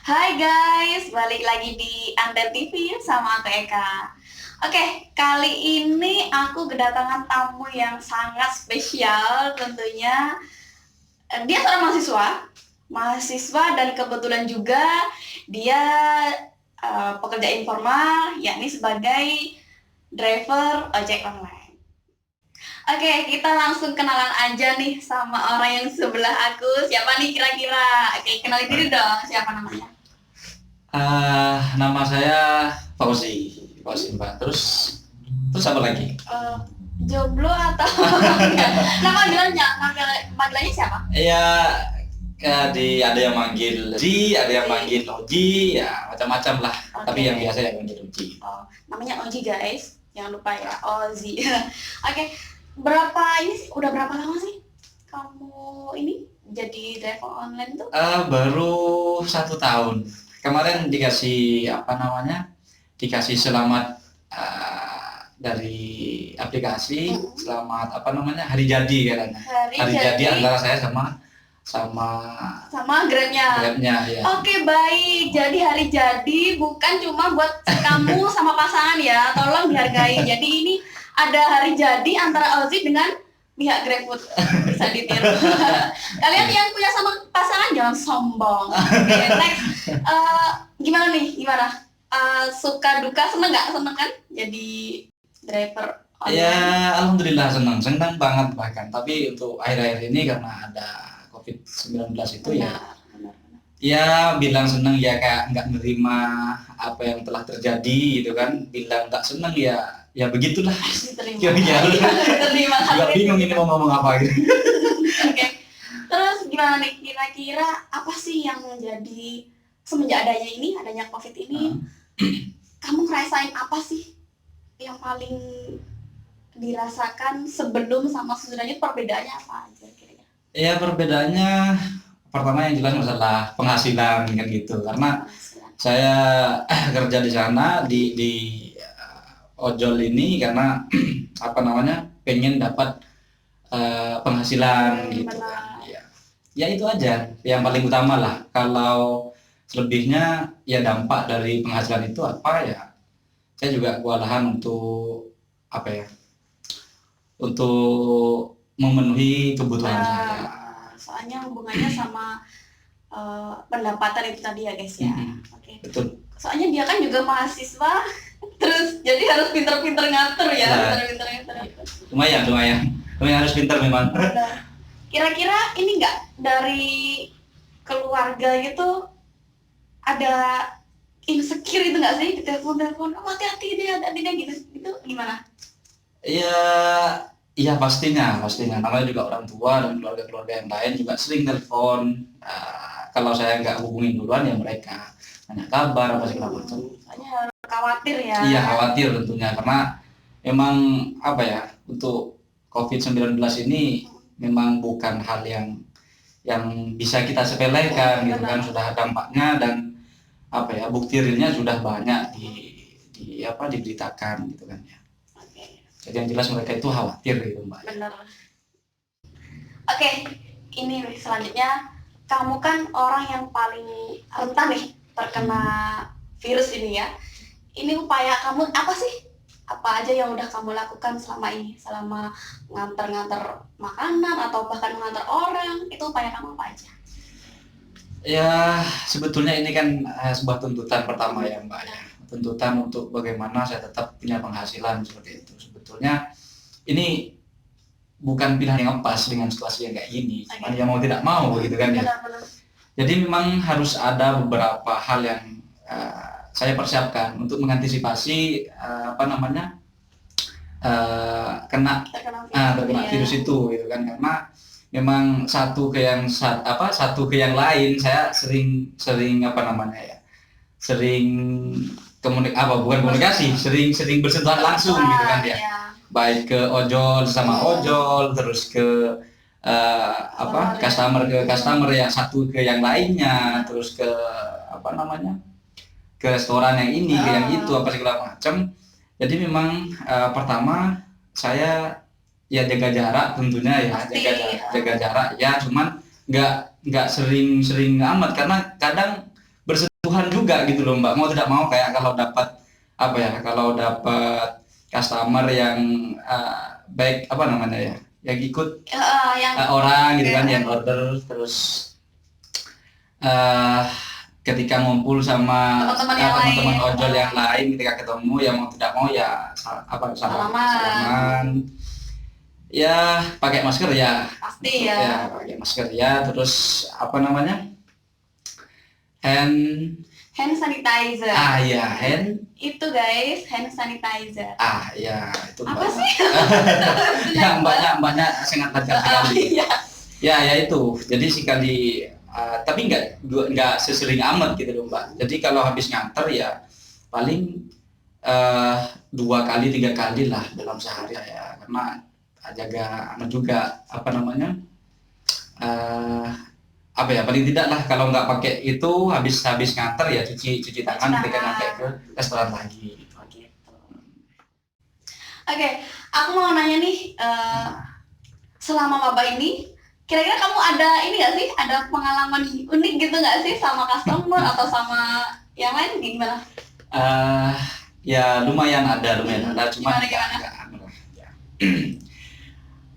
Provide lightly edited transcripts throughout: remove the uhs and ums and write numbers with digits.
Hai guys, balik lagi di Anten TV sama aku Eka. Oke, kali ini aku kedatangan tamu yang sangat spesial tentunya. Dia seorang mahasiswa dan kebetulan juga dia pekerja informal, yakni sebagai driver ojek online. Oke, kita langsung kenalan aja nih sama orang yang sebelah aku. Siapa nih kira-kira? Oke, kenalin diri dong, siapa namanya? Nama saya Fauzi Mbak. Terus apa lagi? Jomblo atau nama panggilannya siapa? Ada yang manggil Ji, ada yang manggil Oji, ya macam-macam lah. Oke. Tapi yang biasa yang manggil Oji. Namanya Oji guys, jangan lupa ya, Ozi. Oke, udah berapa lama sih kamu ini jadi driver online itu? Baru 1 tahun. Kemarin dikasih dikasih selamat dari aplikasi, selamat hari jadi katanya. Hari jadi antara saya sama Grabnya. ya. Oke, baik. Jadi hari jadi bukan cuma buat kamu sama pasangan ya. Tolong dihargai. Jadi ini ada hari jadi antara Ozi dengan pihak GrabFood. Bisa ditiru. Kalian yang punya sama pasangan jangan sombong. Oke, next. Gimana nih? Suka duka, seneng nggak? Seneng kan? Jadi driver online. Ya, alhamdulillah senang banget bahkan. Tapi untuk akhir-akhir ini karena ada COVID-19 itu ya bilang seneng ya kayak nggak menerima apa yang telah terjadi gitu kan. Bilang nggak seneng ya begitulah. Diterima. Juga bingung ini mau ngomong apa gitu. Oke. Terus gimana nih? Kira-kira apa sih yang menjadi semenjak adanya COVID ini, kamu ngerasain apa sih yang paling dirasakan sebelum sama sesudahnya? Perbedaannya apa aja kira-kira? Ya perbedaannya pertama yang jelas masalah penghasilan kan gitu. Karena saya kerja di sana di ojol ini karena pengen dapat penghasilan gitu kan. Ya itu aja yang paling utama lah. Kalau selebihnya ya dampak dari penghasilan itu saya juga kewalahan untuk memenuhi kebutuhan saya. Soalnya hubungannya sama pendapatan itu tadi ya guys ya. Oke. Betul. Soalnya dia kan juga mahasiswa, terus jadi harus pinter-pinter ngatur ya. Pinter-pinter. Lumayan harus pinter memang. Kira-kira ini nggak dari keluarga gitu ada insecure itu nggak sih? Telepon, hati-hati dia gitu gimana? Iya pastinya. Namanya juga orang tua dan keluarga yang lain juga sering telepon. Kalau saya nggak hubungin duluan ya mereka nanya kabar apa segala macam. Soalnya khawatir ya. Iya khawatir tentunya karena memang untuk COVID-19 ini memang bukan hal yang bisa kita sepelekan gitu kan. Sudah dampaknya dan bukti realnya sudah banyak diberitakan gitu kan ya. Jadi yang jelas mereka itu khawatir gitu Mbak. Benar. Oke, ini selanjutnya kamu kan orang yang paling rentan nih terkena virus ini ya. Ini upaya kamu apa sih? Apa aja yang udah kamu lakukan selama ini? Selama nganter-nganter makanan atau bahkan mengantar orang, itu upaya kamu apa aja? Ya sebetulnya ini kan sebuah tuntutan pertama ya Mbak ya. Tuntutan untuk bagaimana saya tetap punya penghasilan seperti itu. Sebetulnya ini bukan pilihan yang pas dengan situasi yang kayak gini. Cuma yang mau tidak mau gitu kan ya. Jadi memang harus ada beberapa hal yang saya persiapkan untuk mengantisipasi terkena virus itu gitu kan. Karena memang satu ke yang lain saya sering komunikasi, sering bersentuhan langsung gitu kan ya. Baik ke ojol sama ojol, terus ke customer yang satu ke yang lainnya, terus ke ke restoran yang ini ke yang itu segala macam. Jadi memang pertama saya ya jaga jarak tentunya ya. Jaga jarak ya, cuman nggak sering amat karena kadang Tuhan juga gitu loh Mbak, mau tidak mau kayak kalau dapat apa ya, kalau dapat customer yang baik apa namanya ya, yang ikut yang orang gitu kan, yang order terus eh ketika ngumpul sama teman-teman yang teman-teman lain. ojol yang lain, ketika ketemu ya mau tidak mau ya salaman, ya pakai masker ya, pasti ya, pakai masker ya, terus apa namanya, hand sanitizer. ya hand itu guys, hand sanitizer. Ya itu apa sih? ya mbaknya sangat lancar sekali. Ya itu, jadi sekali tapi nggak sesering amat gitu loh Mbak. Jadi kalau habis nganter ya paling 2 kali 3 kali lah dalam sehari ya, karena jaga anak juga apa namanya, apa ya, paling tidak lah kalau nggak pakai itu habis nganter ya cuci tangan ketika nyampe ke restoran lagi gitu. Oke, aku mau nanya nih, selama maba ini kira-kira kamu ada ini nggak sih, ada pengalaman unik gitu nggak sih sama customer atau sama yang lain, gimana? Ya lumayan ada, cuma gimana? Ya.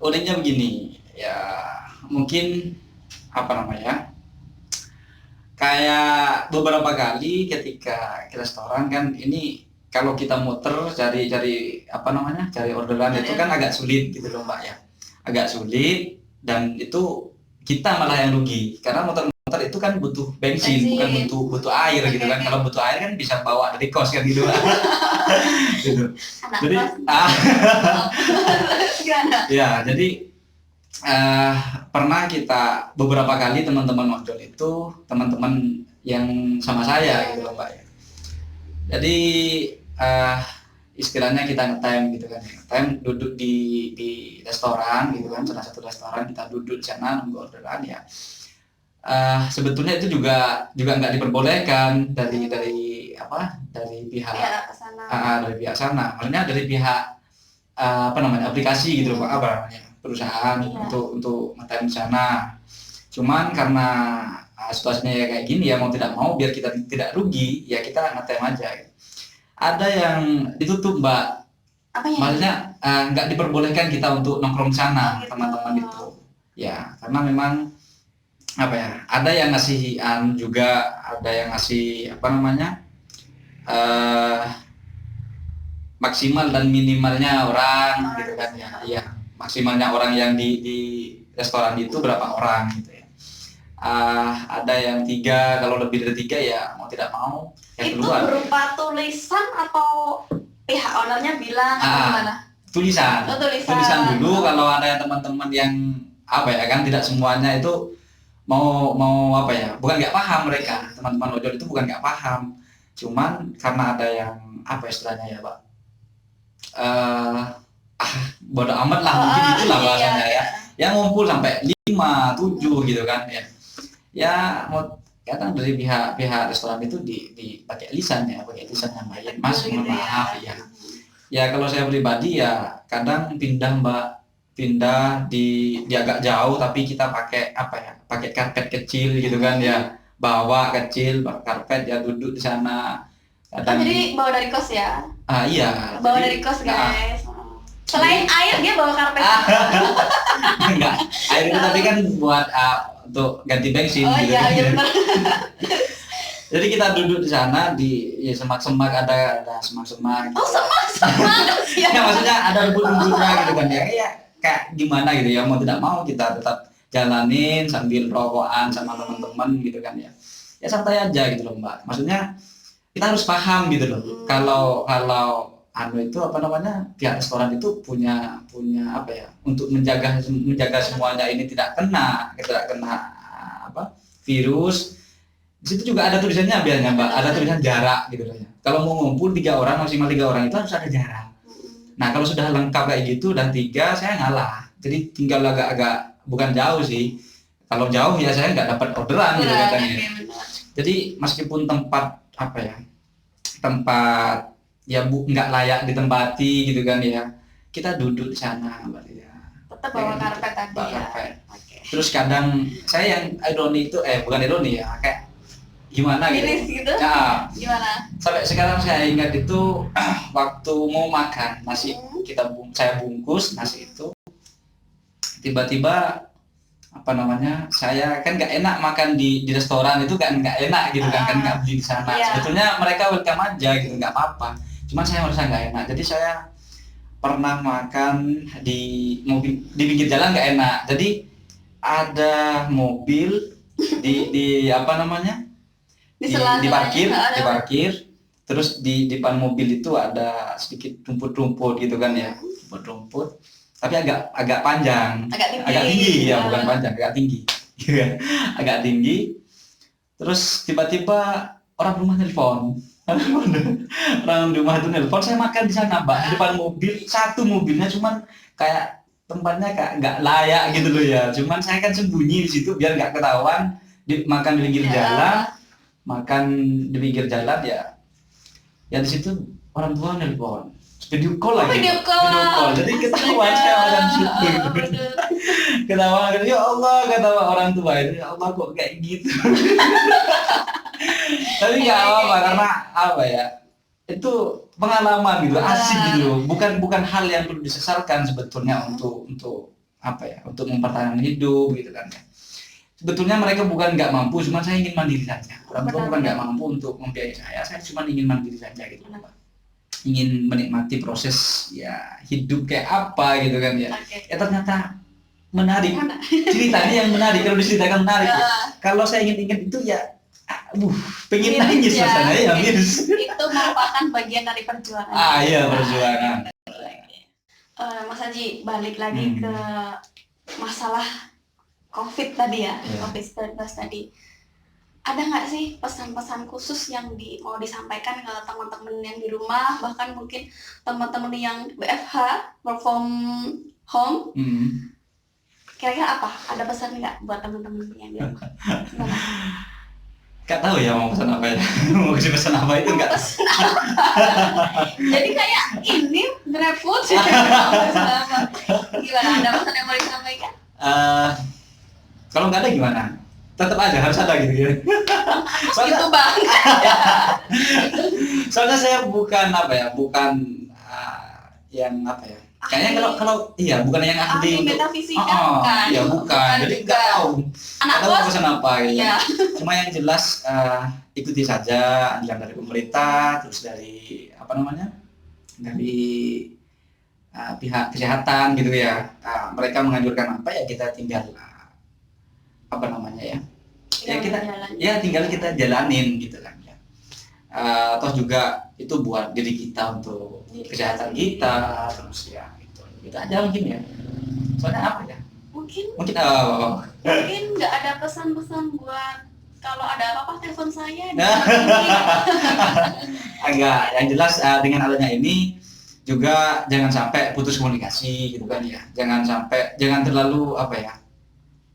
Uniknya begini ya, mungkin apa namanya, kayak beberapa kali ketika ke restoran kan, ini kalau kita muter cari apa namanya, cari orderan itu kan agak sulit gitu loh Mbak ya, agak sulit, dan itu kita malah yang rugi karena motor itu kan butuh bensin. Bukan butuh air gitu kan. Kalau butuh air kan bisa bawa dari kos kan gitu. Gitu. Jadi ya, jadi pernah kita beberapa kali teman-teman ojol itu teman-teman yang sama saya gitu loh Mbak ya. Jadi istilahnya kita ngetem gitu kan, ngetem duduk di restoran gitu kan, salah satu restoran, kita duduk di sana nunggu orderan ya. Sebetulnya itu juga nggak diperbolehkan dari pihak dari pihak sana, maksudnya dari pihak apa namanya, aplikasi gitu loh Pak, apa namanya, perusahaan untuk ngetem di sana. Cuman karena situasinya ya kayak gini ya, mau tidak mau biar kita tidak rugi ya kita ngetem aja gitu. Ada yang ditutup Mbak, maksudnya nggak diperbolehkan kita untuk nongkrong sana teman-teman itu ya, karena memang apa ya, ada yang ngasih juga, ada yang ngasih apa namanya, maksimal dan minimalnya orang gitu kan ya. Iya, maksimalnya orang yang di restoran itu berapa orang gitu ya. Ada yang 3, kalau lebih dari 3 ya mau tidak mau yang keluar. Itu berupa tulisan atau pihak ownernya bilang atau gimana? Tulisan dulu. Kalau ada yang teman-teman yang apa ya kan, tidak semuanya itu mau apa ya, bukan nggak paham mereka, teman-teman ojol itu bukan nggak paham, cuman karena ada yang apa istilahnya ya Pak, bodo amat lah, mungkin itulah bahasanya ya, yang ngumpul sampai 5, 7 gitu kan ya. Ya mau kadang dari pihak restoran itu pakai lisan yang baik, Mas mohon maaf ya. Ya kalau saya pribadi ya kadang pindah Mbak, di agak jauh, tapi kita pakai apa ya, pakai karpet kecil gitu kan ya, bawa karpet ya, duduk di sana. Kadang jadi bawa dari kos ya? Iya. Bawa dari kos guys. Selain air dia bawa karpet. Enggak, air itu tapi kan buat untuk ganti bensin gitu. Iya benar. Jadi kita duduk di sana di semak-semak, ada semak-semak. Oh, semak-semak. Ya maksudnya ada rumput-rumputnya gitu kan ya. Iya, kayak gimana gitu ya, mau tidak mau kita tetap jalanin sambil rokokan sama teman-teman gitu kan ya. Ya santai aja gitu loh Mbak. Maksudnya kita harus paham gitu loh. Kalau itu apa namanya, pihak restoran itu punya apa ya, untuk menjaga semuanya ini tidak kena apa virus. Di situ juga ada tulisannya biasanya Mbak, ada tulisan jarak gitu loh ya. Kalau mau ngumpul 3 orang, maksimal 3 orang itu harus ada jarak. Nah kalau sudah lengkap kayak gitu dan 3, saya ngalah. Jadi tinggal agak bukan jauh sih. Kalau jauh ya saya nggak dapat orderan gitu katanya. Jadi meskipun tempat apa ya, tempat ya nggak layak ditempati gitu kan ya, kita duduk di sana Mbak ya. Tetap bawa karpet tadi ya. Terus kadang saya yang ironi itu bukan ironi ya, kayak gimana gitu. Miris gitu? Nah, Gimana? sampai sekarang saya ingat itu waktu mau makan nasi, saya bungkus nasi itu, tiba-tiba apa namanya, saya kan nggak enak makan di restoran itu, kan nggak enak gitu kan nggak beli di sana. Iya. Sebetulnya mereka welcome aja gitu, nggak apa-apa, cuman saya merasa nggak enak. Jadi saya pernah makan di mobil di pinggir jalan, nggak enak. Jadi ada mobil di apa namanya, di parkir, terus di depan mobil itu ada sedikit rumput-rumput gitu kan ya, rumput-rumput tapi agak panjang, agak tinggi ya, bukan panjang, agak tinggi agak tinggi. Terus tiba-tiba orang rumah nelpon orang rumah itu nelpon, saya makan di sana Mbak, di depan mobil, satu mobilnya, cuman kayak tempatnya kayak nggak layak gitu loh ya, cuman saya kan sembunyi di situ biar nggak ketahuan, makan di pinggir jalan, makan di pinggir jalan ya di situ orang tua nelpon, video call lagi, video call, jadi ketahuan saya orang situ, ketahuan, ya Allah, kata orang tua itu, ya Allah kok kayak gitu. Tapi nggak apa-apa, karena apa ya, itu pengalaman gitu, asik gitu, bukan hal yang perlu disesalkan sebetulnya, untuk apa ya, untuk mempertahankan hidup gitu kan ya. Sebetulnya mereka bukan nggak mampu, cuma saya ingin mandiri saja. Orang tua bukan nggak mampu untuk membiayai saya cuma ingin mandiri saja gitu, ingin menikmati proses ya hidup kayak apa gitu kan ya. Ya ternyata menarik, ceritanya yang menarik, kalau diceritakan menarik ya. Kalau saya ingat-ingat itu ya, pengen nangis rasanya ya, miris. Itu merupakan bagian dari perjuangan. Iya, perjuangan. Mas Haji, balik lagi ke masalah COVID tadi ya, COVID-19 tadi. Ada nggak sih pesan-pesan khusus yang mau disampaikan ke teman-teman yang di rumah, bahkan mungkin teman-teman yang WFH, work from home? Kira-kira apa? Ada pesan nggak buat teman-teman yang di rumah? Gak tahu ya mau pesan apa ya, mau kasih pesan apa itu nggak. Jadi kayak ini GrabFood. Gimana? Ada pesan yang mau disampaikan? Kalau nggak ada gimana? Tetap aja harus ada gitu ya. Soalnya, itu bang. Soalnya saya bukan apa ya, bukan yang apa ya. Kayaknya kalau iya, bukan yang ahli metafisika, bukan. Iya, bukan. Jadi nggak tahu. Nggak tahu pesan apa gitu. Iya. Cuma yang jelas ikuti saja anjuran dari pemerintah, terus dari apa namanya, dari pihak kesehatan gitu ya. Mereka menganjurkan apa ya, kita tinggal apa namanya ya, tinggal kita jalanin gitu kan ya. Toh juga itu buat diri kita, untuk kesehatan kita, terus ya itu aja mungkin ya. Soalnya apa ya, mungkin nggak ada pesan-pesan buat kalau ada apa-apa telepon saya. Enggak, yang jelas dengan adanya ini juga jangan sampai putus komunikasi gitu kan ya. Jangan terlalu apa ya,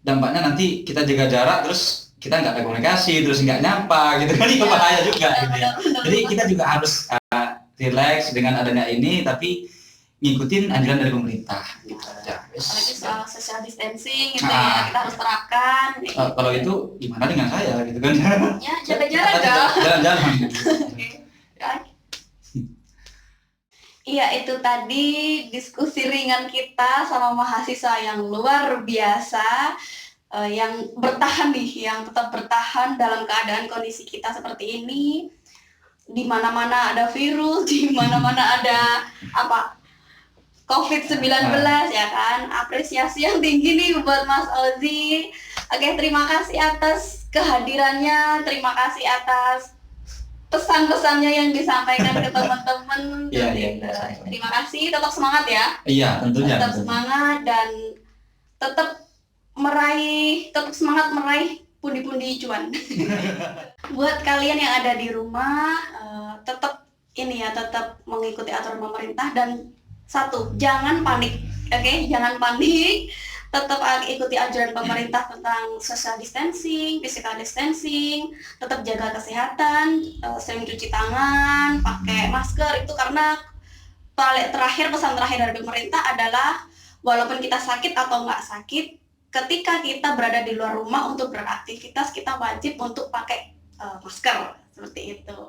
dampaknya nanti kita jaga jarak terus kita nggak ada komunikasi, terus nggak nyapa gitu kan, itu bahaya juga gitu ya. Jadi kita juga harus relax dengan adanya ini, tapi ngikutin anjuran dari pemerintah gitu aja. Apalagi soal social distancing gitu ya, kita harus terapkan. Kalau itu gimana dengan saya gitu kan? Ya, jaga jarak dong. Jalan-jalan. Iya, itu tadi diskusi ringan kita sama mahasiswa yang luar biasa, yang bertahan nih, yang tetap bertahan dalam keadaan kondisi kita seperti ini. Di mana-mana ada virus, di mana-mana ada COVID-19 ya kan. Apresiasi yang tinggi nih buat Mas Ozi. Oke, terima kasih atas kehadirannya, terima kasih atas pesan-pesannya yang disampaikan ke teman-teman. Terima kasih, tetap semangat ya. Iya, tentunya. Tetap semangat dan tetap semangat meraih pundi-pundi cuan. Buat kalian yang ada di rumah, tetap mengikuti aturan pemerintah, dan jangan panik. Oke, jangan panik. Tetap ikuti anjuran pemerintah tentang social distancing, physical distancing, tetap jaga kesehatan, sering cuci tangan, pakai masker, itu karena pesan terakhir dari pemerintah adalah walaupun kita sakit atau nggak sakit, ketika kita berada di luar rumah untuk beraktivitas, kita wajib untuk pakai masker seperti itu.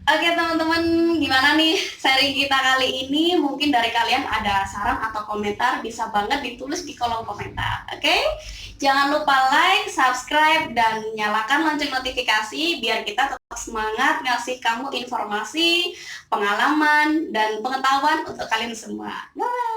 Oke teman-teman, gimana nih seri kita kali ini? Mungkin dari kalian ada saran atau komentar, bisa banget ditulis di kolom komentar. Oke, jangan lupa like, subscribe, dan nyalakan lonceng notifikasi biar kita tetap semangat ngasih kamu informasi, pengalaman, dan pengetahuan untuk kalian semua. Bye!